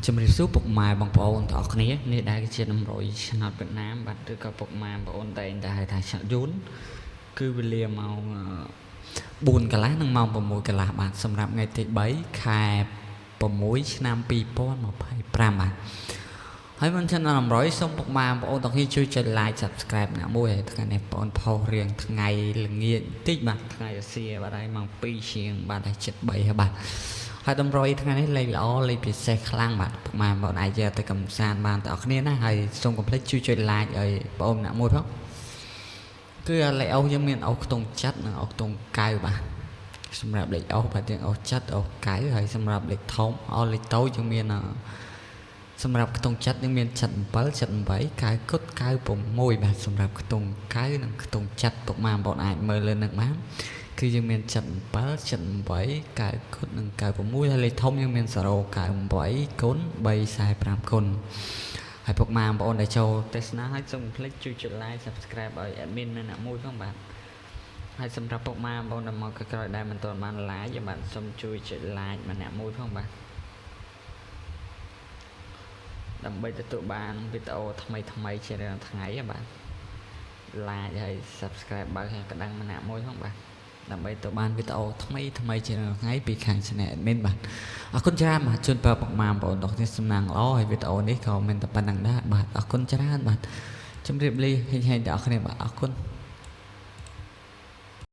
ជំរាបសួរពុកម៉ែបងប្អូនទាំងអស់គ្នានេះដែរគឺជានំរយឆ្នោតវៀតណាមបាទឬក៏ពុកម៉ែបងប្អូនតែងតែហៅថាឆ្នោតយួនគឺវេលាម៉ោង4 កន្លះនិងម៉ោង6 កន្លះបាទសម្រាប់ថ្ងៃទី3 ខែ 6 ឆ្នាំ 2025 បាទហើយមិនចឹងនំរយសូមពុកម៉ែបងប្អូនទាំងគ្នាជួយចុច like subscribe ណាមួយហើយថ្ងៃនេះបងប្អូនផុសរៀងថ្ងៃល្ងាចបន្តិចបាទថ្ងៃរសៀលបាទហើយម៉ោង2ជាងបាទហើយ7:03ហើយបាទហើយតម្រុយថ្ងៃនេះលេខល្អលេខពិសេសខ្លាំងបាទពុកម៉ែបងអាចយកទៅកំសាន្តបានទាំងអស់គ្នាណាហើយសូមកុំភ្លេចជួយចុច like ឲ្យបងប្អូនអ្នកមួយផងគឺលេខអូសយើងមានអូសខ្ទង់ចិត្តនិងអូសខ្ទង់កៅបាទសម្រាប់លេខអូសបាទយើងអូសចិត្តអូសកៅហើយសម្រាប់លេខធំអូសលេខតូចយើងមានសម្រាប់ខ្ទង់ចិត្តយើងមាន77 78 9 គុត96បាទសម្រាប់ខ្ទង់កៅនិងខ្ទង់ចិត្តពុកម៉ែបងអាចមើលលើនឹងបានគឺយើងមាន77 78 9 គុតនិង96ហើយលេខធំយើងមាន098 គុណ345គុណហើយពុកម៉ែបងប្អូនដែលចូលទេសនាហើយសូមភ្លេចជួយ like subscribe ឲ្យ admin នៅអ្នកមួយផងបាទហើយសម្រាប់ពុកម៉ែបងប្អូនដែលមកក្រោយដែលមិនទាន់បាន like បាទសូមជួយចុច like ម្នាក់មួយផងបាទដើម្បីទទួលបានវីដេអូថ្មីជារៀងថ្ងៃបាទ like ហើយ subscribe បើកហើយកណ្ដឹងម្នាក់មួយផងបាទដើម្បីទៅបានវីដេអូថ្មីជារៀងថ្ងៃពីខាង channel admin បាទអរគុណច្រើនបាទជូនពរពុកម៉ែបងប្អូនទាំងគ្នាសំណាងល្អហើយវីដេអូនេះក៏មិនតែប៉ុណ្្នឹងដែរបាទអរគុណច្រើនបាទជម្រាបលាហេងទាំងអស់គ្នាបាទអរគុណ